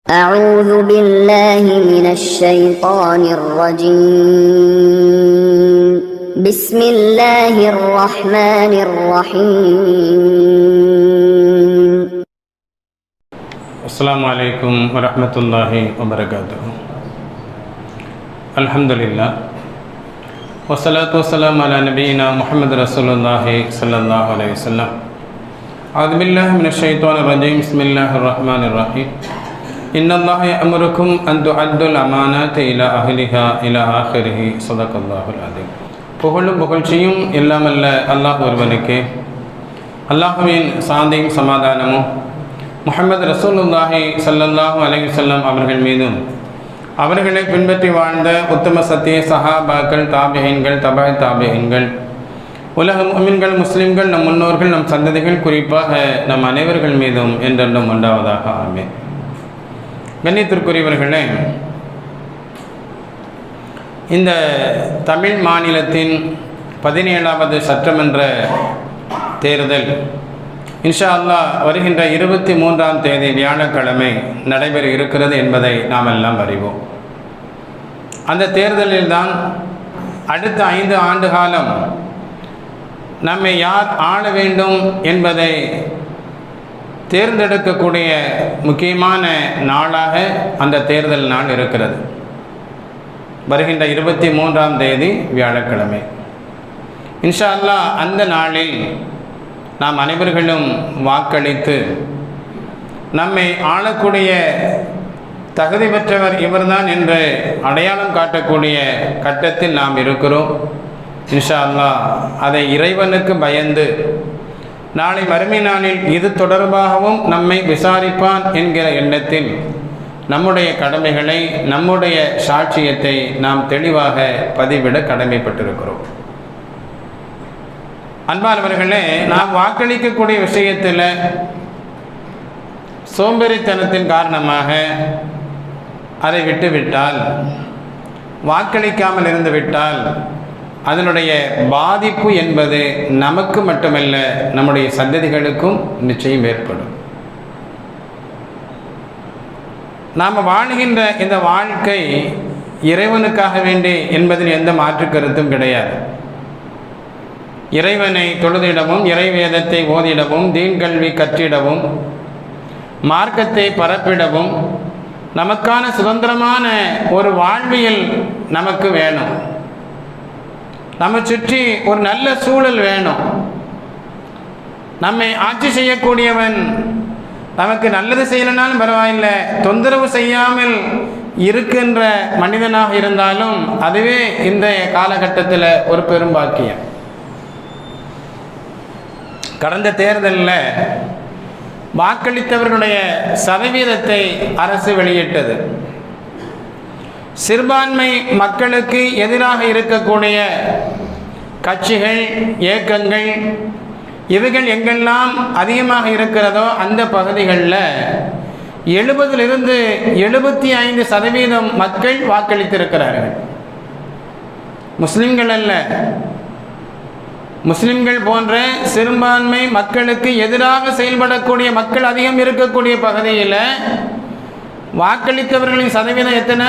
أعوذ بالله من الشيطان الرجيم بسم الله الرحمن الرحيم السلام عليكم ورحمة الله وبركاته. الحمد لله والصلاة والسلام على نبينا محمد رسول الله صلى الله عليه وسلم. أعوذ بالله من الشيطان الرجيم بسم الله الرحمن الرحيم. إن الله يأمركم أن تؤدوا الأمانات إلى أهلها إلى آخره صدق الله العظيم. புகழும் புகழ்ச்சியும் இல்லாமல்ல அல்லாஹ் ஒருவனுக்கு, அல்லாஹுவின் சாந்தியும் சமாதானமும் முஹம்மது ரசூலுல்லாஹி ஸல்லல்லாஹு அலைஹி வஸல்லம் அவர்கள் மீதும் அவர்களை பின்பற்றி வாழ்ந்த உத்தம சத்திய சஹாபாக்கள், தாபிஈன்கள், தபா தாபிஈன்கள், உலக முஃமின்கள், முஸ்லிம்கள், நம் முன்னோர்கள், நம் சந்ததிகள், குறிப்பாக நம் அனைவர்கள் மீதும் என்றென்றும் உண்டாவதாக. ஆமீன். கண்ணியத்திற்குரியவர்களே, இந்த தமிழ் மாநிலத்தின் 17வது சட்டமன்ற தேர்தல் இன்ஷா அல்லாஹ் வருகின்ற 23ஆம் தேதி வியாழக்கிழமை நடைபெற இருக்கிறது என்பதை நாம் எல்லாம் அறிவோம். அந்த தேர்தலில்தான் அடுத்த 5 ஆண்டு காலம் நம்மை யார் ஆள வேண்டும் என்பதை தேர்ந்தெடுக்கக்கூடிய முக்கியமான நாளாக அந்த தேர்தல் நாள் இருக்கிறது. வருகின்ற 23ஆம் தேதி வியாழக்கிழமை இன்ஷா அல்லாஹ் அந்த நாளில் நாம் அனைவர்களும் வாக்களித்து நம்மை ஆளக்கூடிய தகுதி பெற்றவர் இவர்தான் என்று அடையாளம் காட்டக்கூடிய கட்டத்தில் நாம் இருக்கிறோம். இன்ஷா அல்லாஹ் அதை இறைவனுக்கு பயந்து நாளை மறுமை நாளில் இது தொடர்பாகவும் நம்மை விசாரிப்பான் என்கிற எண்ணத்தில் நம்முடைய கடமைகளை, நம்முடைய சாட்சியத்தை நாம் தெளிவாக பதிவிட கடமைப்பட்டிருக்கிறோம். அன்பானவர்களே, நாம் வாக்களிக்கக்கூடிய விஷயத்தில் சோம்பேறித்தனத்தின் காரணமாக அதை விட்டுவிட்டால், வாக்களிக்காமல் இருந்துவிட்டால் அதனுடைய பாதிப்பு என்பது நமக்கு மட்டுமல்ல, நம்முடைய சந்ததிகளுக்கும் நிச்சயம் ஏற்படும். நாம் வாழ்கின்ற இந்த வாழ்க்கை இறைவனுக்காக வேண்டி என்பதில் எந்த மாற்று கருத்தும் கிடையாது. இறைவனை தொழுதிடவும், இறைவேதத்தை ஓதிடவும், தீன் கல்வி கற்றிடவும், மார்க்கத்தை பரப்பிடவும், நமக்கான சுதந்திரமான ஒரு வாழ்வியல் நமக்கு வேணும். நம்ம சுற்றி ஒரு நல்ல சூழல் வேணும். நம்மை ஆட்சி செய்யக்கூடியவன் நமக்கு நல்லது செய்யலனாலும் பரவாயில்லை, தொந்தரவு செய்யாமல் இருக்கின்ற மனிதனாக இருந்தாலும் அதுவே இந்த காலகட்டத்தில் ஒரு பெரும் பாக்கியம். கடந்த தேர்தலில் வாக்களித்தவர்களுடைய சதவீதத்தை அரசு வெளியிட்டது. சிறுபான்மை மக்களுக்கு எதிராக இருக்கக்கூடிய கட்சிகள், இயக்கங்கள், இவைகள் எங்கெல்லாம் அதிகமாக இருக்கிறதோ அந்த பகுதிகளில் 70லிருந்து 75% மக்கள் வாக்களித்திருக்கிறார்கள். முஸ்லிம்கள் அல்ல, முஸ்லிம்கள் போன்ற சிறுபான்மை மக்களுக்கு எதிராக செயல்படக்கூடிய மக்கள் அதிகம் இருக்கக்கூடிய பகுதியில் வாக்களித்தவர்களின் சதவீதம் எத்தனை?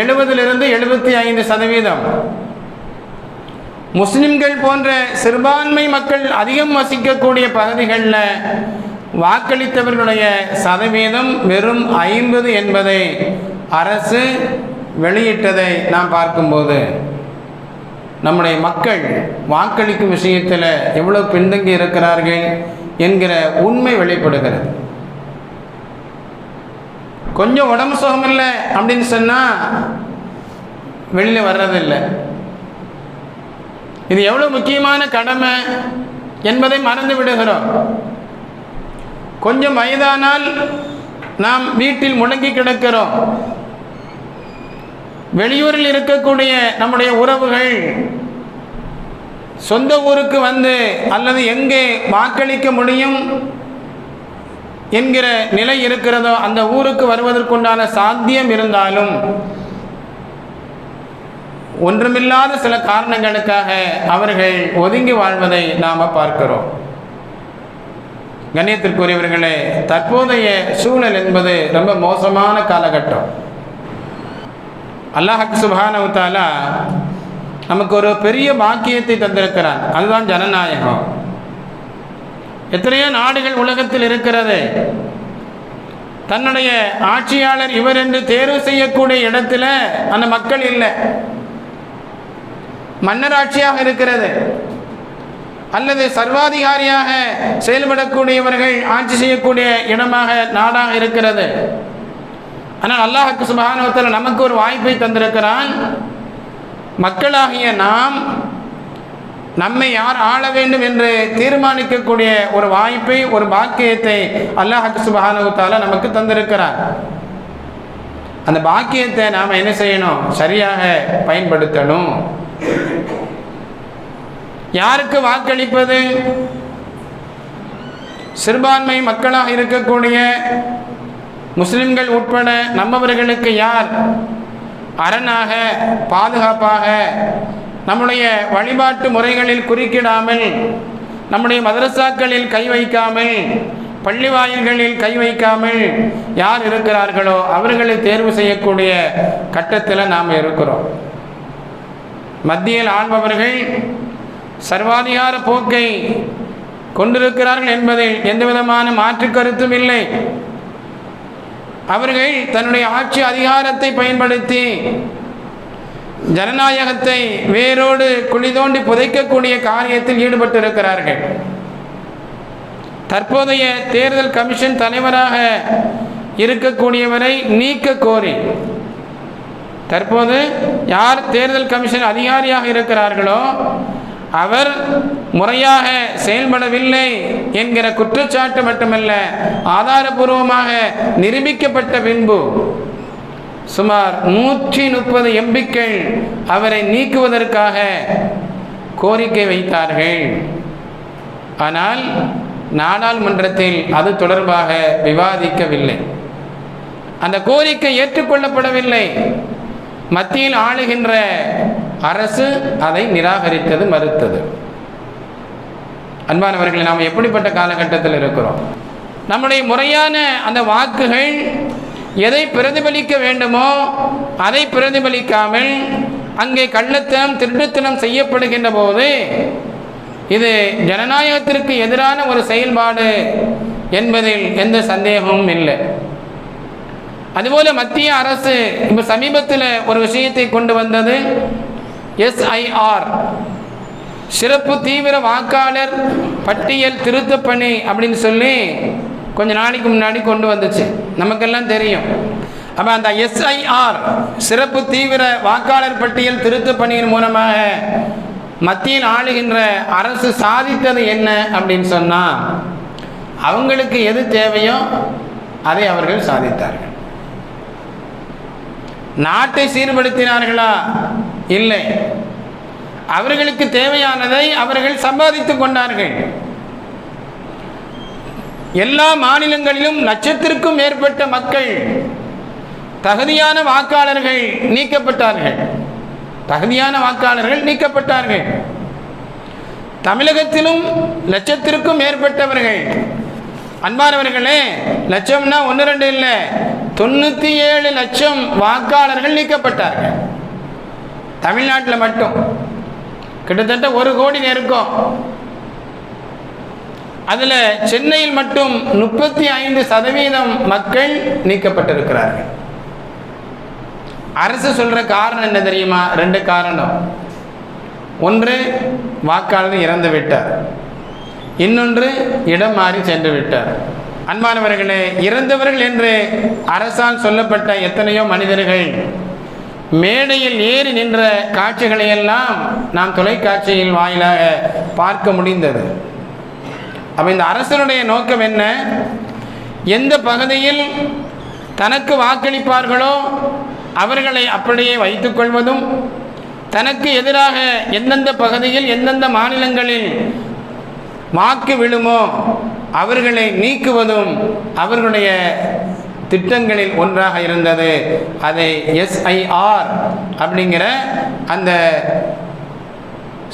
70லிருந்து 75%. முஸ்லிம்கள் போன்ற சிறுபான்மை மக்கள் அதிகம் வசிக்கக்கூடிய பகுதிகளில் வாக்களித்தவர்களுடைய சதவீதம் வெறும் 50 என்பதை அரசு வெளியிட்டதை நாம் பார்க்கும்போது நம்முடைய மக்கள் வாக்களிக்கும் விஷயத்தில் எவ்வளவு பின்தங்கி இருக்கிறார்கள் என்கிற உண்மை வெளிப்படுகிறது. கொஞ்சம் உடம்பு சுகமில்லை அப்படின்னு சொன்னால் வெளியில் வர்றதில்லை. இது எவ்வளோ முக்கியமான கடமை என்பதை மறந்து விடுகிறோம். கொஞ்சம் வயதானால் நாம் வீட்டில் முடங்கி கிடக்கிறோம். வெளியூரில் இருக்கக்கூடிய நம்முடைய உறவுகள் சொந்த ஊருக்கு வந்து அல்லது எங்கே வாக்களிக்க முடியும் என்கிற நிலை இருக்கிறதோ அந்த ஊருக்கு வருவதற்குண்டான சாத்தியம் இருந்தாலும் ஒன்றுமில்லாத சில காரணங்களுக்காக அவர்கள் ஒதுங்கி வாழ்வதை நாம் பார்க்கிறோம். கண்ணியத்திற்குரியவர்களே, தற்போதைய சூழல் என்பது ரொம்ப மோசமான காலகட்டம். அல்லாஹ் சுப்ஹானஹு வ தஆலா நமக்கு ஒரு பெரிய பாக்கியத்தை தந்திருக்கிறான். அதுதான் ஜனநாயகம். எத்தனையோ நாடுகள் உலகத்தில் இருக்கிறது. தன்னுடைய ஆட்சியாளர் இவர் என்று தேர்வு செய்யக்கூடிய இடத்துல அந்த மக்கள் இல்லை. மன்னராட்சியாக இருக்கிறது அல்லது சர்வாதிகாரியாக செயல்படக்கூடியவர்கள் ஆட்சி செய்யக்கூடிய இடமாக நாடாக இருக்கிறது. ஆனால் அல்லாஹ் சுப்ஹானஹு வ தஆலா நமக்கு ஒரு வாய்ப்பை தந்திருக்கிறான். மக்களாகிய நாம் நம்மை யார் ஆள வேண்டும் என்று தீர்மானிக்கக்கூடிய ஒரு வாய்ப்பை, ஒரு பாக்கியத்தை அல்லாஹ் சுப்ஹானஹு வ தஆலா நமக்கு தந்திருக்கிறார். அந்த பாக்கியத்தை நாம் என்ன செய்யணும்? சரியாக பயன்படுத்தணும். யாருக்கு வாக்களிப்பது? சிறுபான்மை மக்களாக இருக்கக்கூடிய முஸ்லிம்கள் உட்பட நம்மவர்களுக்கு யார் அரணாக, பாதுகாப்பாக, நம்முடைய வழிபாட்டு முறைகளில் குறுக்கிடாமல், நம்முடைய மதரசாக்களில் கை வைக்காமல், பள்ளி வாயில்களில் கை வைக்காமல் யார் இருக்கிறார்களோ அவர்களை தேர்வு செய்யக்கூடிய கட்டத்தில் நாம் இருக்கிறோம். மத்தியில் ஆள்பவர்கள் சர்வாதிகார போக்கை கொண்டிருக்கிறார்கள் என்பதில் எந்த விதமான மாற்று கருத்தும் இல்லை. அவர்கள் தன்னுடைய ஆட்சி அதிகாரத்தை பயன்படுத்தி ஜனநாயகத்தை வேரோடு குழி தோண்டி புதைக்கக்கூடிய காரியத்தில் ஈடுபட்டிருக்கிறார்கள். தற்போதைய தேர்தல் கமிஷன் தலைவராக இருக்கக்கூடியவரை நீக்க கோரி, தற்போது யார் தேர்தல் கமிஷன் அதிகாரியாக இருக்கிறார்களோ அவர் முறையாக செயல்படவில்லை என்கிற குற்றச்சாட்டு மட்டுமல்ல, ஆதாரபூர்வமாக நிரூபிக்கப்பட்ட பின்பு சுமார் 130 எம்பிக்கள் அவரை நீக்குவதற்காக கோரிக்கை வைத்தார்கள். ஆனால் நாடாளுமன்றத்தில் அது தொடர்பாக விவாதிக்கவில்லை. அந்த கோரிக்கை ஏற்றுக்கொள்ளப்படவில்லை. மத்தியில் ஆளுகின்ற அரசு அதை நிராகரித்தது, மறுத்தது. அன்பானவர்களை, நாம் எப்படிப்பட்ட காலகட்டத்தில் இருக்கிறோம்? நம்முடைய முறையான அந்த வாக்குகள் எதை பிரதிபலிக்க வேண்டுமோ அதை பிரதிபலிக்காமல் அங்கே கள்ளத்தனம், திருட்டுத்தனம் செய்யப்படுகின்ற போது இது ஜனநாயகத்திற்கு எதிரான ஒரு செயல்பாடு என்பதில் எந்த சந்தேகமும் இல்லை. அதுபோல மத்திய அரசு இப்போ சமீபத்தில் ஒரு விஷயத்தை கொண்டு வந்தது. SIR, சிறப்பு தீவிர வாக்காளர் பட்டியல் திருத்த பணி அப்படின்னு சொல்லி கொஞ்ச நாளைக்கு முன்னாடி கொண்டு வந்துச்சு, நமக்கெல்லாம் தெரியும். அப்போ அந்த SIR, சிறப்பு தீவிர வாக்காளர் பட்டியல் திருத்த பணியின் மூலமாக மத்தியில் ஆளுகின்ற அரசு சாதித்தது என்ன அப்படின்னு சொன்னால், அவங்களுக்கு எது தேவையோ அதை அவர்கள் சாதித்தார்கள். நாட்டை சீர்படுத்தினார்களா? இல்லை. அவர்களுக்கு தேவையானதை அவர்கள் சம்பாதித்துக் கொண்டார்கள். எல்லா மாநிலங்களிலும் லட்சத்திற்கும் மேற்பட்ட மக்கள், தகுதியான வாக்காளர்கள் நீக்கப்பட்டார்கள். தகுதியான வாக்காளர்கள் நீக்கப்பட்டார்கள். தமிழகத்திலும் லட்சத்திற்கும் மேற்பட்டவர்கள், அன்பானவர்களே, லட்சம்னா 1-2 இல்லை, 97 லட்சம் வாக்காளர்கள் நீக்கப்பட்டார்கள். தமிழ்நாட்டில் மட்டும் கிட்டத்தட்ட 1 கோடி நெருக்கம். அதில் சென்னையில் மட்டும் 35% மக்கள் நீக்கப்பட்டிருக்கிறார்கள். அரசு சொல்கிற காரணம் என்ன தெரியுமா? 2 காரணம். ஒன்று, வாக்காளர் இறந்து விட்டார். இன்னொன்று, இடம் மாறி சென்று விட்டார். அன்பானவர்களே, இறந்தவர்கள் என்று அரசால் சொல்லப்பட்ட எத்தனையோ மனிதர்கள் மேடையில் ஏறி நின்ற காட்சிகளையெல்லாம் நாம் தொலைக்காட்சியில் வாயிலாக பார்க்க முடிந்தது. அப்போ இந்த அரசனுடைய நோக்கம் என்ன? எந்த பகுதியில் தனக்கு வாக்களிப்பார்களோ அவர்களை அப்படியே வைத்துக்கொள்வதும், தனக்கு எதிராக எந்தெந்த பகுதியில் எந்தெந்த மாநிலங்களில் வாக்கு விழுமோ அவர்களை நீக்குவதும் அவர்களுடைய திட்டங்களில் ஒன்றாக இருந்தது. அதை SIR அப்படிங்கிற அந்த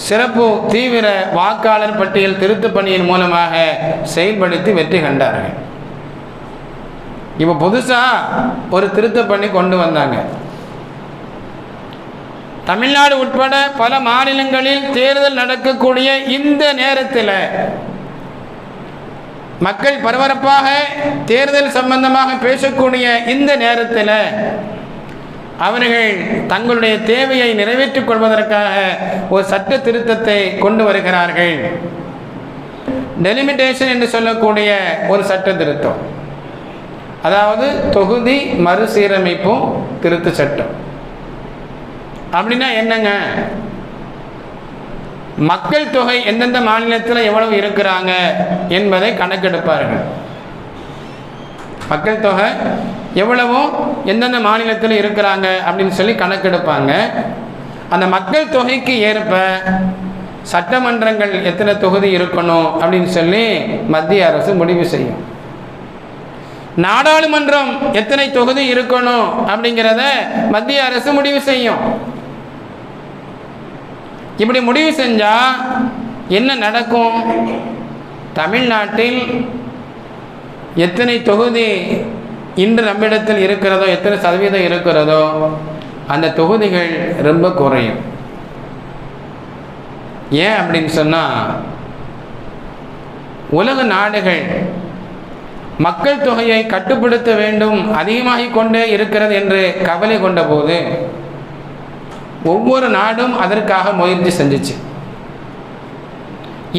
சிறப்பு தீவிர வாக்காளர் பட்டியல் திருத்த பணியின் மூலமாக செயல்படுத்தி வெற்றி கண்டார்கள். இப்போ புதுசாக ஒரு திருத்த பணி கொண்டு வந்தாங்க. தமிழ்நாடு உட்பட பல மாநிலங்களில் தேர்தல் நடக்கக்கூடிய இந்த நேரத்தில் மக்கள் பரபரப்பாக தேர்தல் சம்பந்தமாக பேசக்கூடிய இந்த நேரத்தில் அவர்கள் தங்களுடைய தேவையை நிறைவேற்றிக் கொள்வதற்காக ஒரு சட்ட திருத்தத்தை கொண்டு வருகிறார்கள். டெலிமிட்டேஷன் என்று சொல்லக்கூடிய ஒரு சட்ட திருத்தம், அதாவது தொகுதி மறுசீரமைப்பும் திருத்த சட்டம். அப்படின்னா என்னங்க? மக்கள் தொகை எந்தெந்த மாநிலத்தில் எவ்வளவு இருக்கிறாங்க என்பதை கணக்கெடுப்பார்கள். மக்கள் தொகை எவ்வளவோ எந்தெந்த மாநிலத்தில் இருக்கிறாங்க அப்படின்னு சொல்லி கணக்கெடுப்பாங்க. அந்த மக்கள் தொகைக்கு ஏற்ப சட்டமன்றங்கள் எத்தனை தொகுதி இருக்கணும் அப்படின்னு சொல்லி மத்திய அரசு முடிவு செய்யும். நாடாளுமன்றம் எத்தனை தொகுதி இருக்கணும் அப்படிங்கிறத மத்திய அரசு முடிவு செய்யும். இப்படி முடிவு செஞ்சா என்ன நடக்கும்? தமிழ்நாட்டில் எத்தனை தொகுதி இன்று நம்மிடத்தில் இருக்கிறதோ, எத்தனை சதவீதம் இருக்கிறதோ, அந்த தொகுதிகள் ரொம்ப குறையும். ஏன் அப்படின்னு சொன்னால், உலக நாடுகள் மக்கள் தொகையை கட்டுப்படுத்த வேண்டும், அதிகமாகிக் கொண்டே இருக்கிறது என்று கவலை கொண்ட போது ஒவ்வொரு நாடும் அதற்காக முயற்சி செஞ்சிச்சு.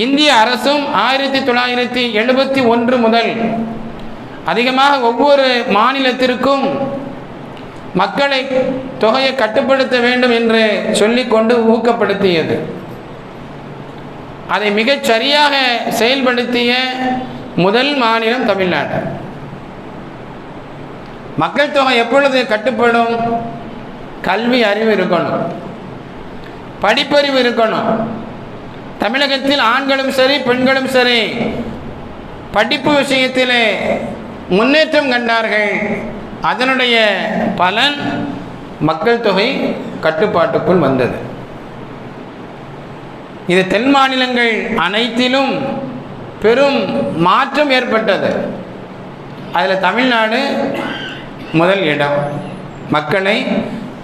இந்திய அரசும் 1971 முதல் அதிகமாக ஒவ்வொரு மாநிலத்திற்கும் மக்களை தொகையை கட்டுப்படுத்த வேண்டும் என்று சொல்லிக்கொண்டு ஊக்கப்படுத்தியது. அதை மிகச் சரியாக செயல்படுத்திய முதல் மாநிலம் தமிழ்நாடு. மக்கள் தொகை எப்பொழுது கட்டுப்படும்? கல்வி அறிவு இருக்கணும், படிப்பறிவு இருக்கணும். தமிழகத்தில் ஆண்களும் சரி பெண்களும் சரி படிப்பு விஷயத்திலே முன்னேற்றம் கண்டார்கள். அதனுடைய பலன் மக்கள் தொகை கட்டுப்பாட்டுக்குள் வந்தது. இது தென் மாநிலங்கள் அனைத்திலும் பெரும் மாற்றம் ஏற்பட்டது. அதில் தமிழ்நாடு முதல் இடம், மக்களை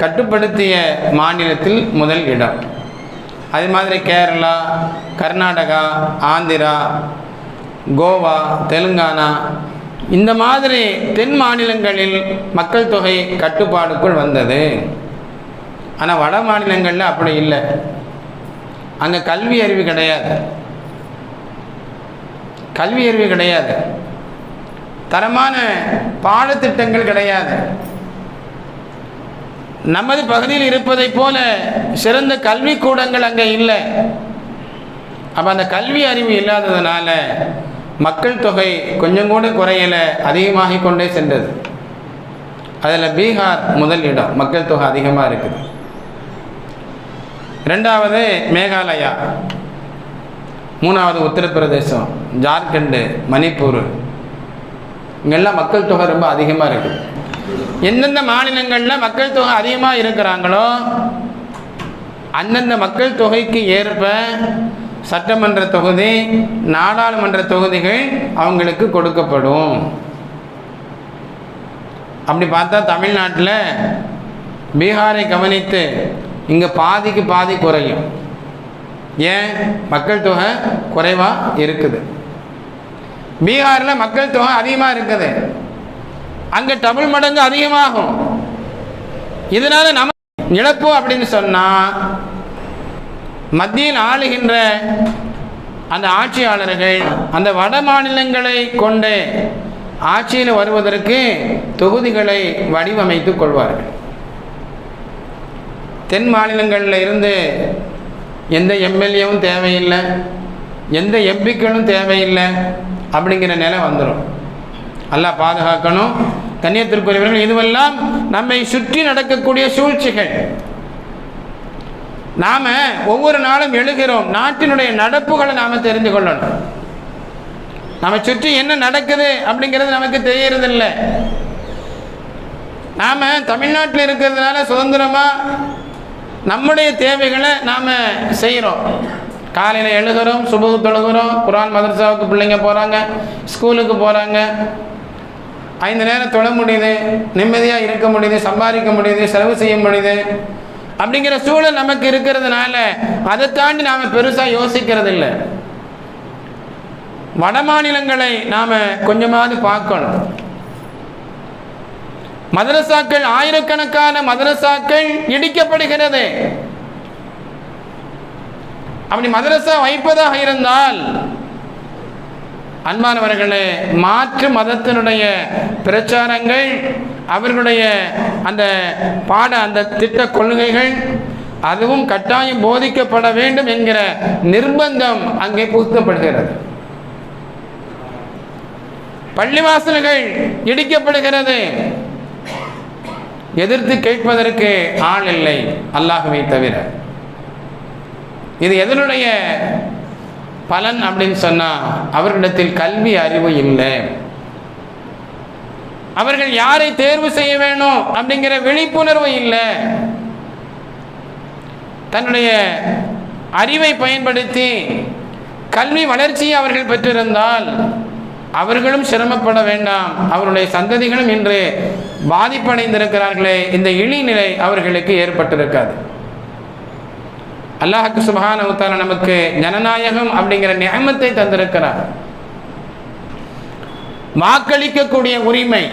கட்டுப்படுத்திய மாநிலத்தில் முதல் இடம். அதே மாதிரி கேரளா, கர்நாடகா, ஆந்திரா, கோவா, தெலுங்கானா, இந்த மாதிரி தென் மாநிலங்களில் மக்கள் தொகை கட்டுப்பாடுக்குள் வந்தது. ஆனால் வட மாநிலங்களில் அப்படி இல்லை. அங்கே கல்வி அறிவு கிடையாது, கல்வி அறிவு கிடையாது, தரமான பாடத்திட்டங்கள் கிடையாது. நமது பகுதியில் இருப்பதை போல சிறந்த கல்வி கூடங்கள் அங்கே இல்லை. அப்போ அந்த கல்வி அறிவு இல்லாததுனால மக்கள் தொகை கொஞ்சம் கூட குறையலை, அதிகமாகி கொண்டே சென்றது. அதில் பீகார் முதல் இடம், மக்கள் தொகை அதிகமாக இருக்குது. ரெண்டாவது மேகாலயா, மூணாவது உத்தரப்பிரதேசம், ஜார்க்கண்டு, மணிப்பூர், இங்கெல்லாம் மக்கள் தொகை ரொம்ப அதிகமாக இருக்குது. எந்தெந்த மாநிலங்களில் மக்கள் தொகை அதிகமாக இருக்கிறாங்களோ அந்தந்த மக்கள் தொகைக்கு ஏற்ப சட்டமன்ற தொகுதி, நாடாளுமன்ற தொகுதிகள் அவங்களுக்கு கொடுக்கப்படும். அப்படி பார்த்தா தமிழ்நாட்டில் பீகாரை கவனித்து இங்கே பாதிக்கு பாதி குறையும். ஏன்? மக்கள் தொகை குறைவாக இருக்குது. பீகாரில் மக்கள் தொகை அதிகமாக இருக்குது, அங்கே டபுள் மடங்கு அதிகமாகும். இதனால நம்ம இழப்போம் அப்படின்னு சொன்னால் மத்தியில் ஆளுகின்ற அந்த ஆட்சியாளர்கள் அந்த வட மாநிலங்களை கொண்டு ஆட்சியில் வருவதற்கு தொகுதிகளை வடிவமைத்துக் கொள்வார்கள். தென் மாநிலங்களில் இருந்து எந்த எம்எல்ஏவும் தேவையில்லை, எந்த எம்பிக்களும் தேவையில்லை அப்படிங்கிற நிலை வந்துடும். அல்லாஹ் பாதுகாக்கணும். கண்ணியத்திற்குரியவர்கள், இதுவெல்லாம் நம்மை சுற்றி நடக்கக்கூடிய சூழ்ச்சிகள். நாம் ஒவ்வொரு நாளும் எழுகிறோம், நாட்டினுடைய நடப்புகளை நாம் தெரிந்து கொள்ளணும். நம்ம சுற்றி என்ன நடக்குது அப்படிங்கிறது நமக்கு தெரியறதில்லை. நாம் தமிழ்நாட்டில் இருக்கிறதுனால சுதந்திரமாக நம்முடைய தேவைகளை நாம் செய்கிறோம். காலையில் எழுதுகிறோம், சுபஹ் தொழுகிறோம், குர்ஆன் மதரசாவுக்கு பிள்ளைங்க போகிறாங்க, ஸ்கூலுக்கு போகிறாங்க, 5 நேரம் தொழ முடியுது, நிம்மதியாக இருக்க முடியுது, சம்பாதிக்க முடியுது, செலவு செய்ய முடியுது. அப்படிங்கிற சூழல் நமக்கு இருக்கிறதுனால அதை தாண்டி நாம் பெருசாக யோசிக்கிறது இல்லை. வட மாநிலங்களை நாம் கொஞ்சமாவது பார்க்கணும். மதரசாக்கள், ஆயிரக்கணக்கான மதரசாக்கள் இடிக்கப்படுகிறது. அப்படி மதரசா வைப்பதாக இருந்தால் அன்பானவர்களே, மாற்று மதத்தினுடைய பிரச்சாரங்கள், அவர்களுடைய அந்த அந்த திட்ட கொள்கைகள் அதுவும் கட்டாயம் போதிக்கப்பட வேண்டும் என்கிற நிர்பந்தம் அங்கே புகுத்தப்படுகிறது. பள்ளிவாசல்கள் இடிக்கப்படுகிறது. எதிர்த்து கேட்பதற்கு ஆள் இல்லை, அல்லாஹ்வை தவிர. இது எதனுடைய பலன் அப்படின்னு சொன்னா, அவர்களிடத்தில் கல்வி அறிவு இல்லை. அவர்கள் யாரை தேர்வு செய்ய வேணும் அப்படிங்கிற விழிப்புணர்வு இல்லை. தன்னுடைய அறிவை பயன்படுத்தி கல்வி வளர்ச்சியை அவர்கள் பெற்றிருந்தால் அவர்களும் சிரமப்பட வேண்டாம், அவருடைய சந்ததிகளும் இன்று பாதிப்படைந்திருக்கிறார்களே, இந்த இழிநிலை அவர்களுக்கு ஏற்பட்டிருக்காது. அல்லாஹ்வுக்கு சுப்ஹானஹு வ தஆலா நமக்கு ஜனநாயகம் அப்படிங்கிற நிஅமத்தை தந்திருக்கிறார். வாக்களிக்கக்கூடிய உரிமை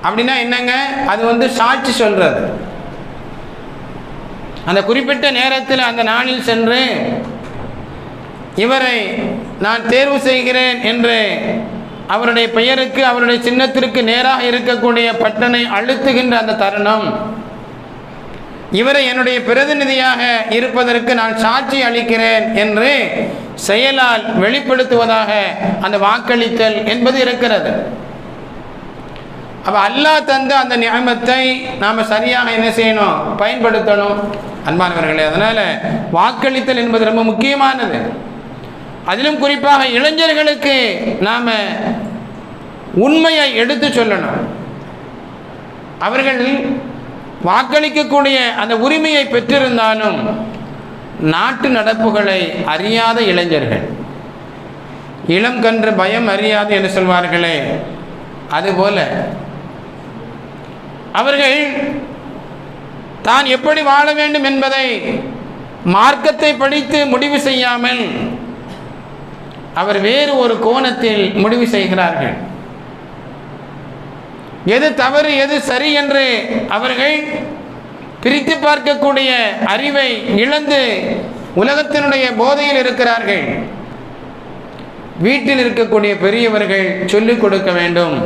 அப்படின்னா என்னங்க? அது சாட்சி சொல்றது. அந்த குறிப்பிட்ட நேரத்தில் அந்த நாளில் சென்று இவரை நான் தேர்வு செய்கிறேன் என்று அவருடைய பெயருக்கு, அவருடைய சின்னத்திற்கு நேராக இருக்கக்கூடிய பட்டனை அழுத்துகின்ற அந்த தருணம், இவரை என்னுடைய பிரதிநிதியாக இருப்பதற்கு நான் சாட்சி அளிக்கிறேன் என்று செயலால் வெளிப்படுத்துவதாக அந்த வாக்களித்தல் என்பது இருக்கிறது. அப்ப அல்லாஹ் தந்த அந்த நிஅமத்தை நாம் சரியாக என்ன செய்யணும்? பயன்படுத்தணும் அன்பானவர்களே. அதனால வாக்களித்தல் என்பது ரொம்ப முக்கியமானது. அதிலும் குறிப்பாக இளைஞர்களுக்கு நாம் உண்மையை எடுத்து சொல்லணும். அவர்கள் வாக்களிக்கக்கூடிய அந்த உரிமையை பெற்றிருந்தாலும் நாட்டு நடப்புகளை அறியாத இளைஞர்கள், இளம் கன்று பயம் அறியாது என்று சொல்வார்களே, அதுபோல அவர்கள் தான் எப்படி வாழ வேண்டும் என்பதை மார்க்கத்தை படித்து முடிவு செய்யாமல் அவர் வேறு ஒரு கோணத்தில் முடிவு செய்கிறார்கள். எது தவறு எது சரி என்று அவர்கள் பிரித்து பார்க்கக்கூடிய அறிவை இழந்து உலகத்தினுடைய போதையில் இருக்கிறார்கள். வீட்டில் இருக்கக்கூடிய பெரியவர்கள் சொல்லிக் கொடுக்க வேண்டும்.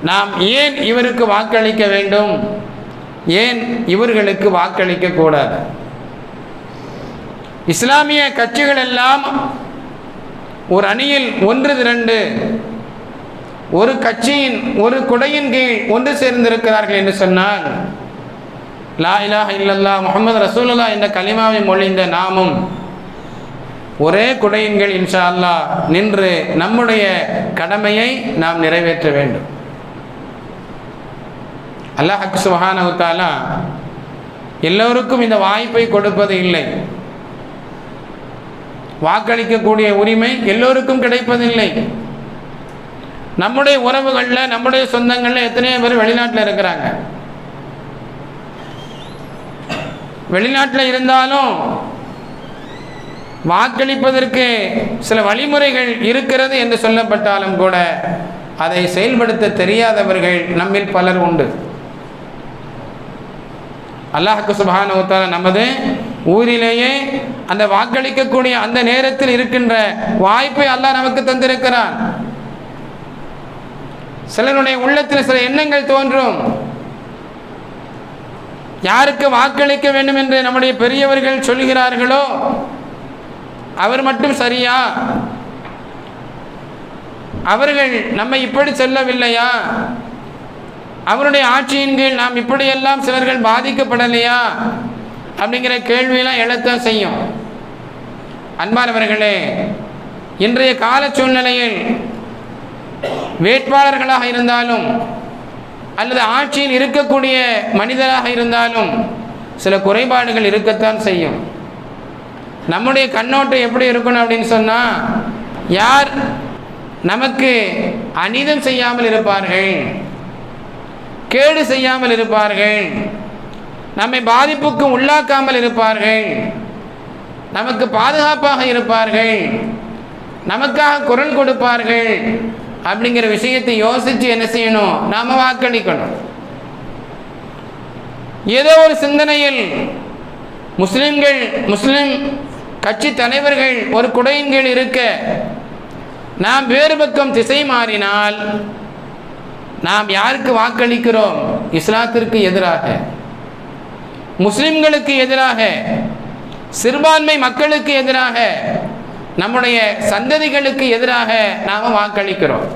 நாம் ஏன் இவருக்கு வாக்களிக்க வேண்டும், ஏன் இவர்களுக்கு வாக்களிக்க கூடாது. இஸ்லாமிய கட்சிகள் எல்லாம் ஒரு அணியில் ஒன்று திரண்டு ஒரு கட்சியின் ஒரு குடையின் கீழ் ஒன்று சேர்ந்திருக்கிறார்கள் என்று சொன்னால், லா இலாஹ இல்லல்லாஹ் முஹம்மது ரசூலுல்லாஹ் என்ற கலிமாவை மொழிந்த நாமும் ஒரே குடையின் கீழ் இன்ஷா அல்லாஹ் நின்று நம்முடைய கடமையை நாம் நிறைவேற்ற வேண்டும். அல்லாஹ் சுப்ஹானஹு வ தஆலா எல்லோருக்கும் இந்த வாய்ப்பை கொடுப்பது இல்லை. வாக்களிக்கக்கூடிய உரிமை எல்லோருக்கும் கிடைப்பதில்லை. நம்முடைய உறவுகளில், நம்முடைய சொந்தங்களில் எத்தனையோ பேர் வெளிநாட்டில் இருக்கிறாங்க. வெளிநாட்டில் இருந்தாலும் வாக்களிப்பதற்கு சில வழிமுறைகள் இருக்கிறது என்று சொல்லப்பட்டாலும் கூட அதை செயல்படுத்த தெரியாதவர்கள் நம்மில் பலர் உண்டு. அல்லாஹ் சுப்ஹானஹு வ தஆலா நமது ஊரிலேயே அந்த வாக்களிக்கக்கூடிய அந்த நேரத்தில் இருக்கின்ற வாய்ப்பை அல்லாஹ் நமக்கு தந்திருக்கிறான். சிலருடைய உள்ளத்தில் சில எண்ணங்கள் தோன்றும். யாருக்கு வாக்களிக்க வேண்டும் என்று நம்முடைய பெரியவர்கள் சொல்கிறார்களோ அவர் மட்டும் சரியா, அவர்கள் நம்மை இப்படி சொல்லவில்லையா, அவருடைய ஆட்சியின் கீழ் நாம் இப்படியெல்லாம் சிலர்கள் பாதிக்கப்படலையா அப்படிங்கிற கேள்வியெல்லாம் எழத்தான் செய்யும். அன்பானவர்களே, இன்றைய கால சூழ்நிலையில் வேட்பாளர்களாக இருந்தாலும் அல்லது ஆட்சியில் இருக்கக்கூடிய மனிதராக இருந்தாலும் சில குறைபாடுகள் இருக்கத்தான் செய்யும். நம்முடைய கண்ணோட்டம் எப்படி இருக்கணும் அப்படின்னு சொன்னால், யார் நமக்கு அநீதம் செய்யாமல் இருப்பார்கள், கேடு செய்யாமல் இருப்பார்கள், நம்மை பாதிப்புக்கு உள்ளாக்காமல் இருப்பார்கள், நமக்கு பாதுகாப்பாக இருப்பார்கள், நமக்காக குரல் கொடுப்பார்கள் அப்படிங்கிற விஷயத்தை யோசித்து என்ன செய்யணும், நாம் வாக்களிக்கணும். ஏதோ ஒரு சிந்தனையில் முஸ்லிம் கட்சி தலைவர்கள் ஒரு குடையின் கீழ் இருக்க நாம் வேறு பக்கம் திசை மாறினால் நாம் யாருக்கு வாக்களிக்கிறோம்? இஸ்லாத்திற்கு எதிராக, முஸ்லிம்களுக்கு எதிராக, சிறுபான்மை மக்களுக்கு எதிராக, நம்முடைய சந்ததிகளுக்கு எதிராக நாம் வாக்களிக்கிறோம்.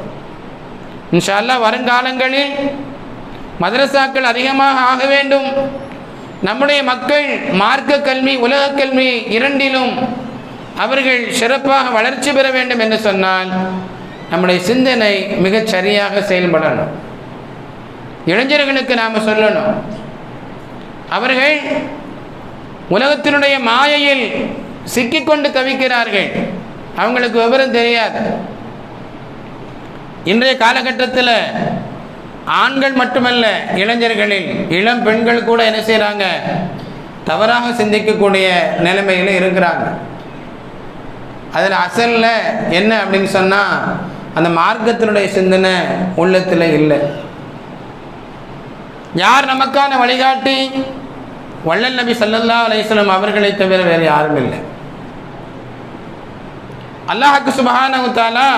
இன்ஷா அல்லாஹ் வருங்காலங்களில் மதரசாக்கள் அதிகமாக ஆக வேண்டும். நம்முடைய மக்கள் மார்க்க கல்வி, உலக கல்வி இரண்டிலும் அவர்கள் சிறப்பாக வளர்ச்சி பெற வேண்டும் என்று சொன்னால் நம்முடைய சிந்தனை மிகச் சரியாக செயல்படணும். இளைஞர்களுக்கு நாம் சொல்லணும், அவர்கள் உலகத்தினுடைய மாயையில் சிக்கிக்கொண்டு தவிக்கிறார்கள், அவங்களுக்கு விவரம் தெரியாது. இன்றைய காலகட்டத்தில் ஆண்கள் மட்டுமல்ல, இளைஞர்களில் இளம் பெண்கள் கூட என்ன செய்கிறாங்க, தவறாக சிந்திக்கக்கூடிய நிலைமையில் இருக்கிறாங்க. அதில் அசலில் என்ன அப்படின்னு சொன்னால், அந்த மார்க்கத்தினுடைய சிந்தனை உள்ளத்தில் இல்லை. யார் நமக்கான வழிகாட்டி? வள்ளல் நபி ஸல்லல்லாஹு அலைஹி வஸல்லம் அவர்களை தவிர வேறு யாரும் இல்லை. அல்லாஹ் சுப்ஹானஹு வ தஆலா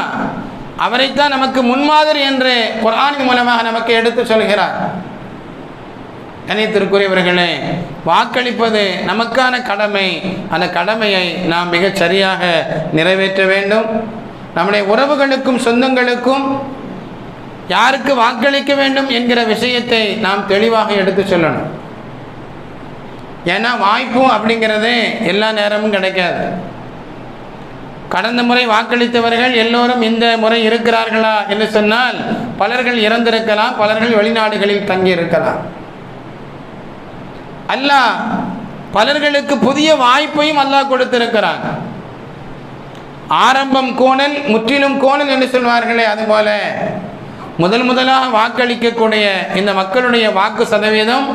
அவரைத்தான் நமக்கு முன்மாதிரி என்று குர்ஆனின் மூலமாக நமக்கு எடுத்து சொல்கிறார். கண்ணியத்திற்குரியவர்களே, வாக்களிப்பது நமக்கான கடமை. அந்த கடமையை நாம் மிகச் சரியாக நிறைவேற்ற வேண்டும். நம்முடைய உறவுகளுக்கும் சொந்தங்களுக்கும் யாருக்கு வாக்களிக்க வேண்டும் என்கிற விஷயத்தை நாம் தெளிவாக எடுத்து சொல்லணும். ஏன்னா வாய்ப்பும் அப்படிங்கிறது எல்லா நேரமும் கிடைக்காது. கடந்த முறை வாக்களித்தவர்கள் எல்லோரும் இந்த முறை இருக்கிறார்களா என்று சொன்னால் பலர்கள் இறந்திருக்கலாம், பலர்கள் வெளிநாடுகளில் தங்கியிருக்கலாம். அல்லாஹ் பலர்களுக்கு புதிய வாய்ப்பையும் அல்லாஹ் கொடுத்திருக்கிறான். ஆரம்பம் கோணல் முற்றிலும் கோணல் என்று சொல்வார்களே, அதுபோல முதலாக வாக்களிக்கக்கூடிய இந்த மக்களுடைய வாக்கு சதவீதம்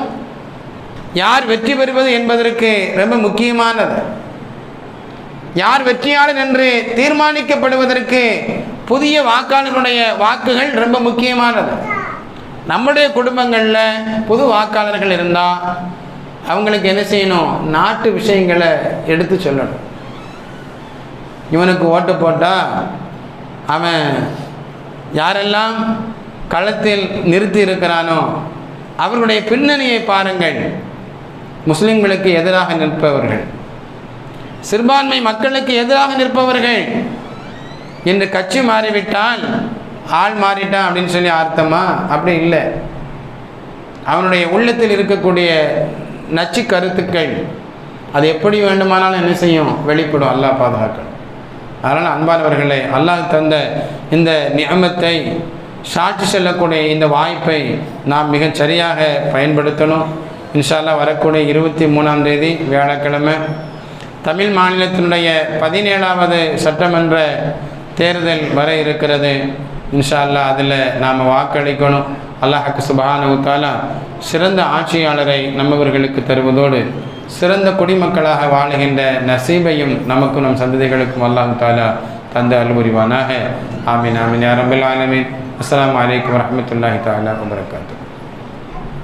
யார் வெற்றி பெறுவது என்பதற்கு ரொம்ப முக்கியமானது. யார் வெற்றியாளர் என்று தீர்மானிக்கப்படுவதற்கு புதிய வாக்காளர்களுடைய வாக்குகள் ரொம்ப முக்கியமானது. நம்முடைய குடும்பங்களில் புது வாக்காளர்கள் இருந்தால் அவங்களுக்கு என்ன செய்யணும், நாட்டு விஷயங்களை எடுத்து சொல்லணும். இவனுக்கு ஓட்டு போட்டால் அவன் யாரெல்லாம் களத்தில் நிறுத்தி இருக்கிறானோ அவர்களுடைய பின்னணியை பாருங்கள். முஸ்லிம்களுக்கு எதிராக நிற்பவர்கள், சிறுபான்மை மக்களுக்கு எதிராக நிற்பவர்கள் என்று கட்சி மாறிவிட்டால் ஆள் மாறிட்டான் அப்படின்னு சொல்லி அர்த்தமா? அப்படி இல்லை. அவனுடைய உள்ளத்தில் இருக்கக்கூடிய நச்சு கருத்துக்கள் அது எப்படி வேண்டுமானாலும் என்ன செய்யும், வெளிப்படும். அல்லாஹ் பாதுகாக்கணும். அதனால் அன்பானவர்களே, அல்லாஹ் தந்த இந்த நியமத்தை, சாட்சி செல்லக்கூடிய இந்த வாய்ப்பை நாம் மிகச் சரியாக பயன்படுத்தணும். இன்ஷா அல்லாஹ் வரக்கூடிய 23ஆம் தேதி வியாழக்கிழமை தமிழ் மாநிலத்தினுடைய 17வது சட்டமன்ற தேர்தல் வர இருக்கிறது. இன்ஷா அல்லாஹ் அதில் நாம் வாக்களிக்கணும். அல்லாஹ் சுப்ஹானஹு வ தஆலா சிறந்த ஆட்சியாளரை நம்மவர்களுக்கு தருவதோடு சிறந்த குடிமக்களாக வாழுகின்ற நசீபையும் நமக்கும் நம் சந்ததிகளுக்கும் அல்லாஹ் தஆலா தந்து அருள்புரிவானாக. ஆமீன் ஆமீன் யா ரப்பல் ஆலமீன். அஸ்ஸலாமு அலைக்கும் வரஹ்மத்துல்லாஹி தஆலா வ பரகாத்துஹு.